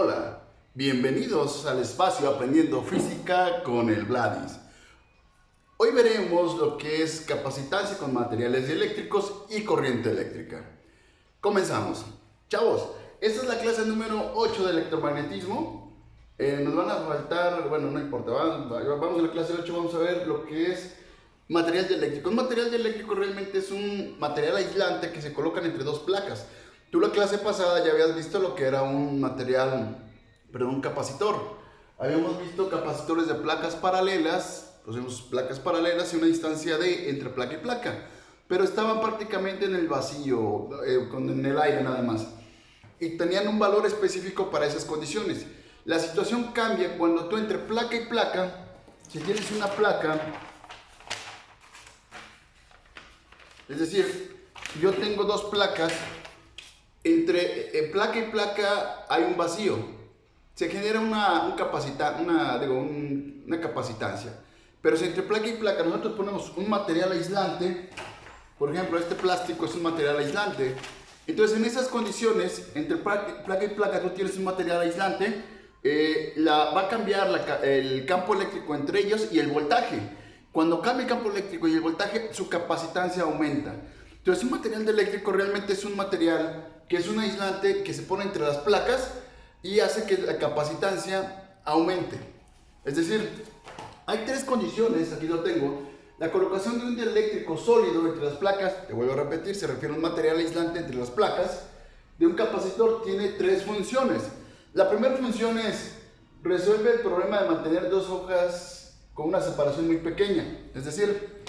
Hola, bienvenidos al espacio Aprendiendo Física con el Vladis. Hoy veremos lo que es capacitancia con materiales eléctricos y corriente eléctrica. Comenzamos. Chavos, esta es la clase número 8 de electromagnetismo. Nos van a faltar, bueno, no importa, vamos a la clase 8, vamos a ver lo que es material dieléctrico. Un material dieléctrico realmente es un material aislante que se colocan entre dos placas. Tú la clase pasada ya habías visto lo que era un material, un capacitor. Habíamos visto capacitores de placas paralelas, placas paralelas y una distancia de entre placa y placa, pero estaban prácticamente en el vacío, en el aire nada más, y tenían un valor específico para esas condiciones. La situación cambia cuando tú entre placa y placa, si tienes una placa, es decir, yo tengo dos placas, entre placa y placa hay un vacío, se genera una capacitancia. Pero si entre placa y placa nosotros ponemos un material aislante, por ejemplo este plástico es un material aislante, entonces en esas condiciones, entre placa y placa tú tienes un material aislante, va a cambiar el campo eléctrico entre ellos y el voltaje. Cuando cambia el campo eléctrico y el voltaje, su capacitancia aumenta. Entonces un material eléctrico realmente es un material que es un aislante que se pone entre las placas y hace que la capacitancia aumente. Es decir, hay tres condiciones, aquí lo tengo. La colocación de un dieléctrico sólido entre las placas, te vuelvo a repetir, se refiere a un material aislante entre las placas de un capacitor, tiene tres funciones. La primera función es resuelve el problema de mantener dos hojas con una separación muy pequeña. Es decir,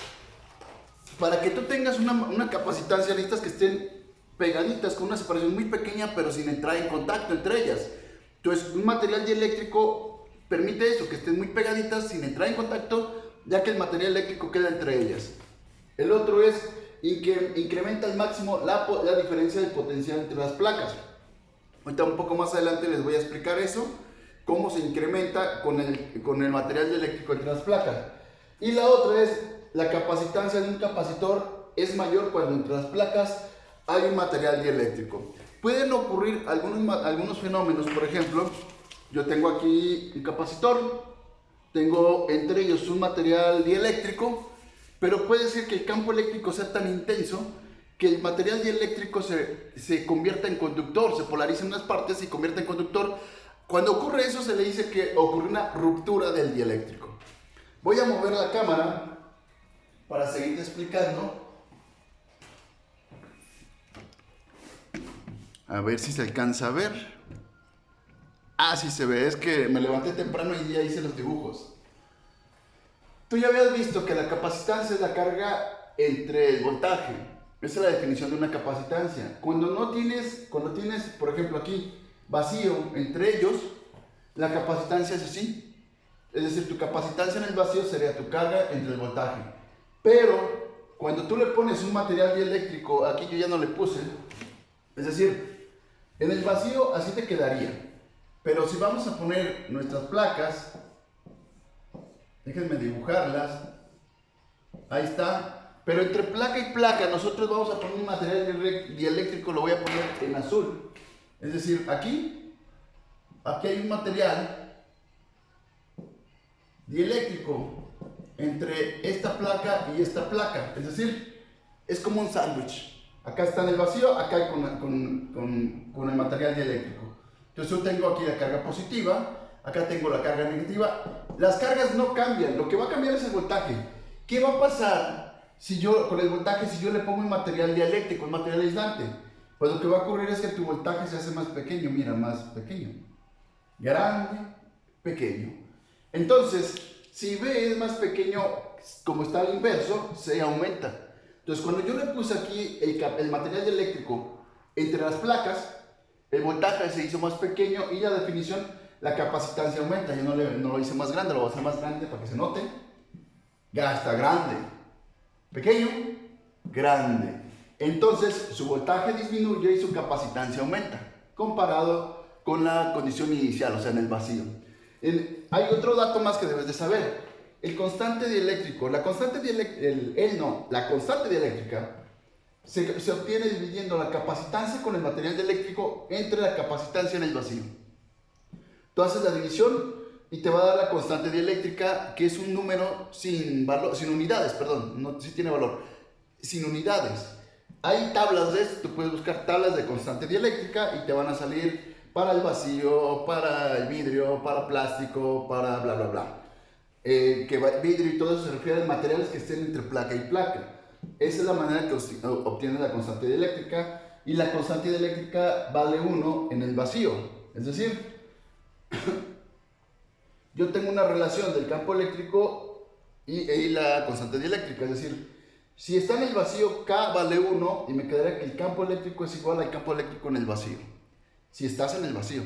para que tú tengas una capacitancia, necesitas que estén pegaditas con una separación muy pequeña, pero sin entrar en contacto entre ellas. Entonces, un material dieléctrico permite eso, que estén muy pegaditas sin entrar en contacto, ya que el material eléctrico queda entre ellas. El otro es que incrementa al máximo la diferencia de potencial entre las placas. Ahorita un poco más adelante les voy a explicar eso, cómo se incrementa con el material dieléctrico entre las placas. Y la otra es la capacitancia de un capacitor es mayor cuando entre las placas hay un material dieléctrico. Pueden ocurrir algunos fenómenos, por ejemplo, yo tengo aquí un capacitor, tengo entre ellos un material dieléctrico, pero puede ser que el campo eléctrico sea tan intenso que el material dieléctrico se convierta en conductor, se polariza en unas partes y convierta en conductor. Cuando ocurre eso se le dice que ocurre una ruptura del dieléctrico. Voy a mover la cámara para seguirte explicando. A ver si se alcanza a ver. Ah, sí se ve, es que me levanté temprano y ya hice los dibujos. Tú ya habías visto que la capacitancia es la carga entre el voltaje. Esa es la definición de una capacitancia. Cuando tienes, por ejemplo aquí, vacío entre ellos, la capacitancia es así. Es decir, tu capacitancia en el vacío sería tu carga entre el voltaje. Pero cuando tú le pones un material dieléctrico, aquí yo ya no le puse, es decir, en el vacío así te quedaría. Pero si vamos a poner nuestras placas, déjenme dibujarlas, ahí está. Pero entre placa y placa nosotros vamos a poner un material dieléctrico, lo voy a poner en azul. Es decir, aquí hay un material dieléctrico entre esta placa y esta placa. Es decir, es como un sándwich. Acá está en el vacío, acá con el material dieléctrico. Entonces yo tengo aquí la carga positiva, acá tengo la carga negativa. Las cargas no cambian, lo que va a cambiar es el voltaje. ¿Qué va a pasar con el voltaje si yo le pongo un material dieléctrico, un material aislante? Pues lo que va a ocurrir es que tu voltaje se hace más pequeño, mira, más pequeño. Grande, pequeño. Entonces, si B es más pequeño, como está al inverso, se aumenta. Entonces, cuando yo le puse aquí el material dieléctrico entre las placas, el voltaje se hizo más pequeño y la definición, la capacitancia aumenta. Yo no lo hice más grande, lo voy a hacer más grande para que se note. Ya está grande. Pequeño, grande. Entonces, su voltaje disminuye y su capacitancia aumenta, comparado con la condición inicial, o sea, en el vacío. Hay otro dato más que debes de saber. El constante dieléctrico, la constante dieléctrica se obtiene dividiendo la capacitancia con el material dieléctrico entre la capacitancia en el vacío. Tú haces la división y te va a dar la constante dieléctrica, que es un número sin valor, sin unidades, perdón, no, sí tiene valor, sin unidades. Hay tablas de esto, tú puedes buscar tablas de constante dieléctrica y te van a salir para el vacío, para el vidrio, para plástico, para bla bla bla. Vidrio y todo eso se refiere a materiales que estén entre placa y placa. Esa es la manera que obtienes la constante dieléctrica, y la constante dieléctrica vale 1 en el vacío. Es decir, yo tengo una relación del campo eléctrico y la constante dieléctrica. Es decir, si está en el vacío, K vale 1 y me quedaría que el campo eléctrico es igual al campo eléctrico en el vacío. Si estás en el vacío.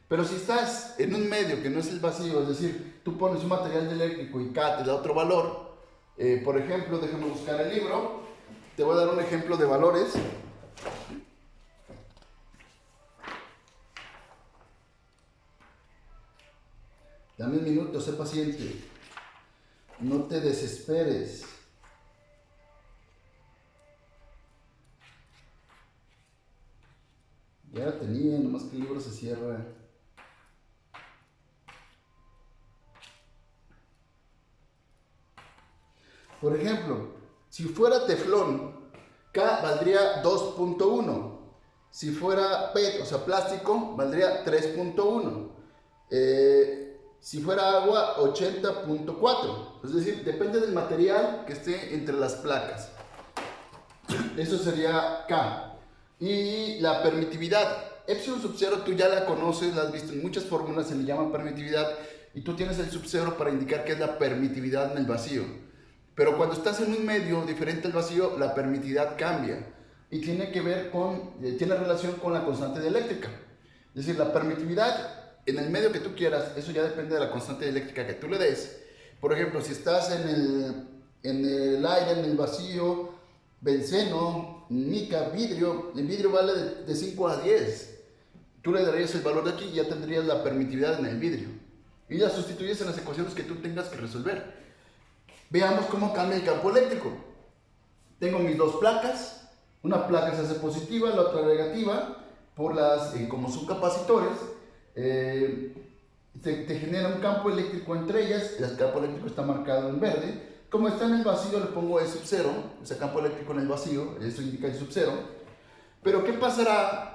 Pero si estás en un medio que no es el vacío, es decir, tú pones un material eléctrico y K te da otro valor, por ejemplo, déjame buscar el libro, te voy a dar un ejemplo de valores. Dame un minuto, sé paciente, no te desesperes. Ya la tenía, nomás que el libro se cierra. Por ejemplo, si fuera teflón, K valdría 2.1. Si fuera PET, o sea, plástico, valdría 3.1. Si fuera agua, 80.4. Es decir, depende del material que esté entre las placas. Eso sería K. Y la permitividad. Epsilon sub 0 tú ya la conoces, la has visto en muchas fórmulas, se le llama permitividad. Y tú tienes el sub 0 para indicar qué es la permitividad en el vacío. Pero cuando estás en un medio diferente al vacío, la permitividad cambia. Y tiene que ver con, tiene relación con la constante dieléctrica. Es decir, la permitividad en el medio que tú quieras, eso ya depende de la constante dieléctrica que tú le des. Por ejemplo, si estás en el aire, en el vacío, benceno, mica, vidrio, el vidrio vale de 5 a 10. Tú le darías el valor de aquí y ya tendrías la permitividad en el vidrio. Y la sustituyes en las ecuaciones que tú tengas que resolver. Veamos cómo cambia el campo eléctrico. Tengo mis dos placas, una placa se hace positiva, la otra negativa, por las, como son capacitores, te genera un campo eléctrico entre ellas. El campo eléctrico está marcado en verde. Como está en el vacío, le pongo E sub 0, ese campo eléctrico en el vacío, eso indica E sub 0. Pero ¿qué pasará?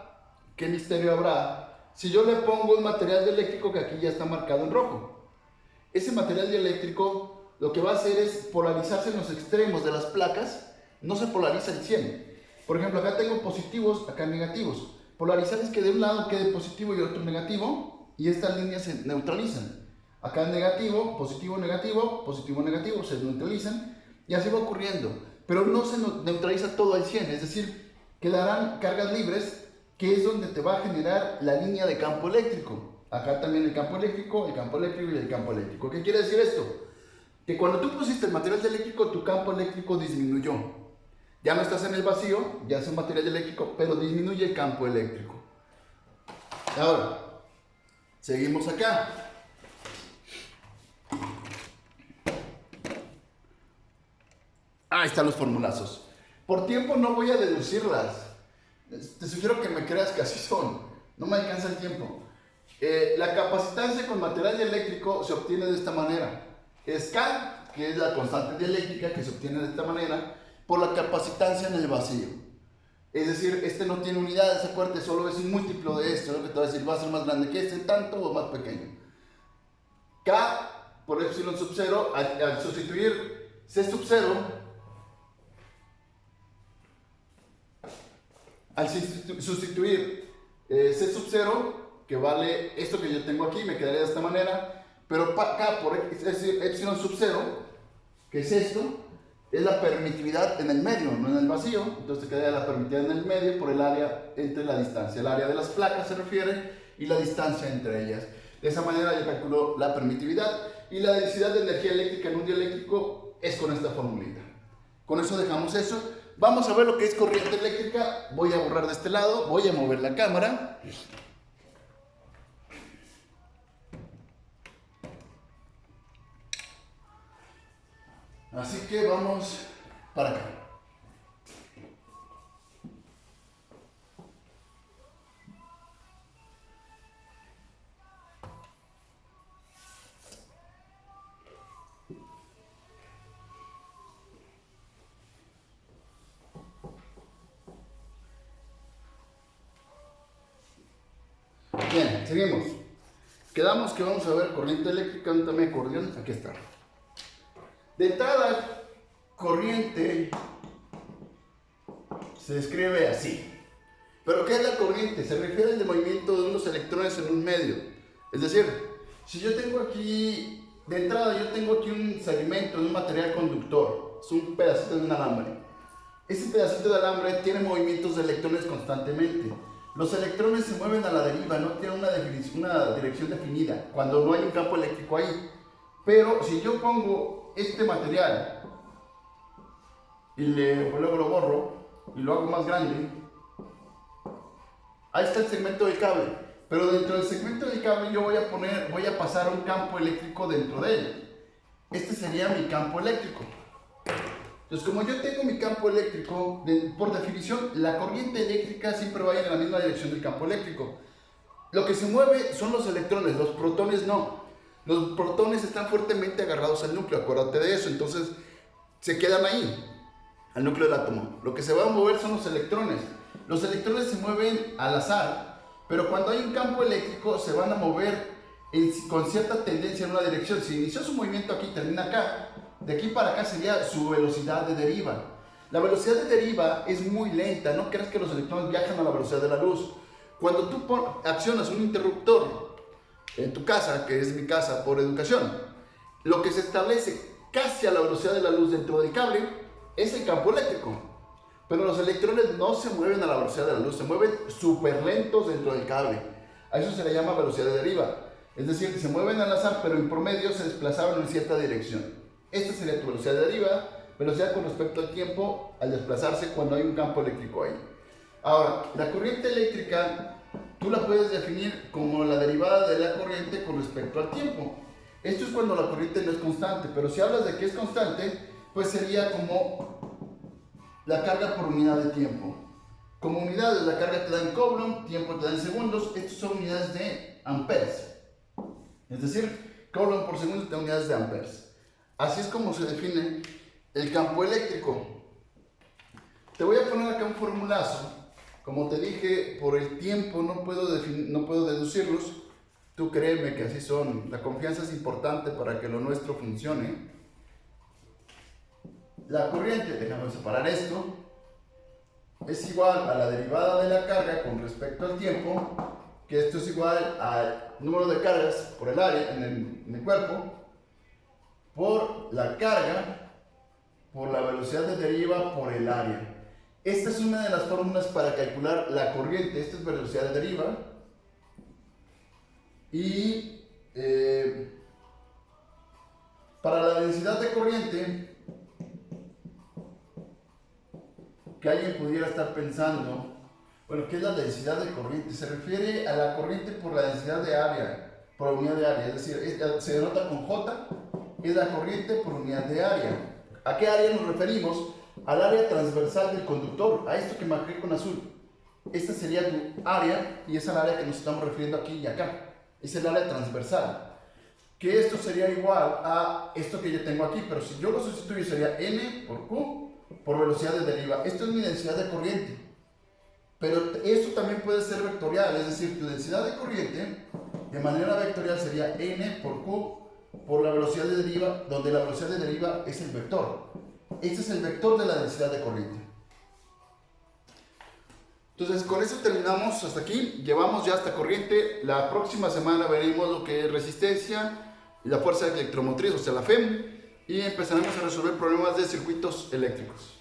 ¿Qué misterio habrá si yo le pongo un material dieléctrico que aquí ya está marcado en rojo? Ese material dieléctrico lo que va a hacer es polarizarse en los extremos de las placas, no se polariza el 100. Por ejemplo, acá tengo positivos, acá negativos. Polarizar es que de un lado quede positivo y otro negativo, y estas líneas se neutralizan. Acá negativo, positivo, negativo, se neutralizan, y así va ocurriendo. Pero no se neutraliza todo al 100, es decir, quedarán cargas libres, que es donde te va a generar la línea de campo eléctrico. Acá también el campo eléctrico y el campo eléctrico. ¿Qué quiere decir esto? Que cuando tú pusiste el material eléctrico, tu campo eléctrico disminuyó. Ya no estás en el vacío, ya es un material eléctrico, pero disminuye el campo eléctrico. Ahora, seguimos acá. Ahí están los formulazos. Por tiempo no voy a deducirlas. Te sugiero que me creas que así son. No me alcanza el tiempo. La capacitancia con material eléctrico se obtiene de esta manera. Es K, que es la constante dieléctrica, que se obtiene de esta manera, por la capacitancia en el vacío. Es decir, este no tiene unidades, acuérdate, solo es un múltiplo de esto, lo que te va a decir, va a ser más grande que este, tanto o más pequeño. K por epsilon sub 0, al sustituir C sub 0, al sustituir C sub 0, que vale esto que yo tengo aquí, me quedaría de esta manera. Pero K por epsilon sub 0, que es esto, es la permitividad en el medio, no en el vacío. Entonces te quedaría la permitividad en el medio por el área entre la distancia. El área de las placas se refiere y la distancia entre ellas. De esa manera yo calculo la permitividad, y la densidad de energía eléctrica en un dieléctrico es con esta formulita. Con eso dejamos eso. Vamos a ver lo que es corriente eléctrica. Voy a borrar de este lado, voy a mover la cámara. Así que vamos para acá. Bien, seguimos. Quedamos que vamos a ver corriente eléctrica, un tamaño de acordeón, aquí está. De entrada, corriente se escribe así. ¿Pero qué es la corriente? Se refiere al movimiento de unos electrones en un medio. Es decir, si yo tengo aquí, de entrada yo tengo aquí un segmento de un material conductor, es un pedacito de un alambre. Ese pedacito de alambre tiene movimientos de electrones constantemente. Los electrones se mueven a la deriva, no tienen una dirección definida, cuando no hay un campo eléctrico ahí. Pero si yo pongo este material y luego lo borro y lo hago más grande, ahí está el segmento del cable. Pero dentro del segmento del cable yo voy a pasar un campo eléctrico dentro de él. Este sería mi campo eléctrico. Entonces, como yo tengo mi campo eléctrico, por definición, la corriente eléctrica siempre va a ir en la misma dirección del campo eléctrico. Lo que se mueve son los electrones, los protones no. Los protones están fuertemente agarrados al núcleo, acuérdate de eso, entonces se quedan ahí, al núcleo del átomo. Lo que se va a mover son los electrones. Los electrones se mueven al azar, pero cuando hay un campo eléctrico se van a mover con cierta tendencia en una dirección. Si inició su movimiento aquí, termina acá. De aquí para acá sería su velocidad de deriva. La velocidad de deriva es muy lenta, no creas que los electrones viajan a la velocidad de la luz. Cuando tú accionas un interruptor en tu casa, que es mi casa por educación, lo que se establece casi a la velocidad de la luz dentro del cable es el campo eléctrico. Pero los electrones no se mueven a la velocidad de la luz, se mueven súper lentos dentro del cable. A eso se le llama velocidad de deriva. Es decir, se mueven al azar, pero en promedio se desplazaban en cierta dirección. Esta sería tu velocidad de deriva, velocidad con respecto al tiempo al desplazarse cuando hay un campo eléctrico ahí. Ahora, la corriente eléctrica tú la puedes definir como la derivada de la corriente con respecto al tiempo. Esto es cuando la corriente no es constante, pero si hablas de que es constante, pues sería como la carga por unidad de tiempo. Como unidades, la carga te da en coulomb, tiempo te da en segundos, estas son unidades de amperes. Es decir, coulomb por segundo te da unidades de amperes. Así es como se define el campo eléctrico. Te voy a poner acá un formulazo. Como te dije, por el tiempo no puedo deducirlos. Tú créeme que así son. La confianza es importante para que lo nuestro funcione. La corriente, déjame separar esto, es igual a la derivada de la carga con respecto al tiempo, que esto es igual al número de cargas por el área en el cuerpo, por la carga, por la velocidad de deriva, por el área. Esta es una de las fórmulas para calcular la corriente. Esta es velocidad de deriva. Y para la densidad de corriente, que alguien pudiera estar pensando, bueno, ¿qué es la densidad de corriente? Se refiere a la corriente por la densidad de área, por unidad de área, es decir, se denota con J, es la corriente por unidad de área. ¿A qué área nos referimos? Al área transversal del conductor, a esto que marqué con azul. Esta sería tu área y es el área que nos estamos refiriendo aquí y acá. Es el área transversal. Que esto sería igual a esto que yo tengo aquí, pero si yo lo sustituyo sería N por Q por velocidad de deriva. Esto es mi densidad de corriente. Pero esto también puede ser vectorial, es decir, tu densidad de corriente de manera vectorial sería N por Q por la velocidad de deriva, donde la velocidad de deriva es el vector. Este es el vector de la densidad de corriente. Entonces, con eso terminamos hasta aquí. Llevamos ya esta corriente. La próxima semana veremos lo que es resistencia y la fuerza electromotriz, o sea, la FEM, y empezaremos a resolver problemas de circuitos eléctricos.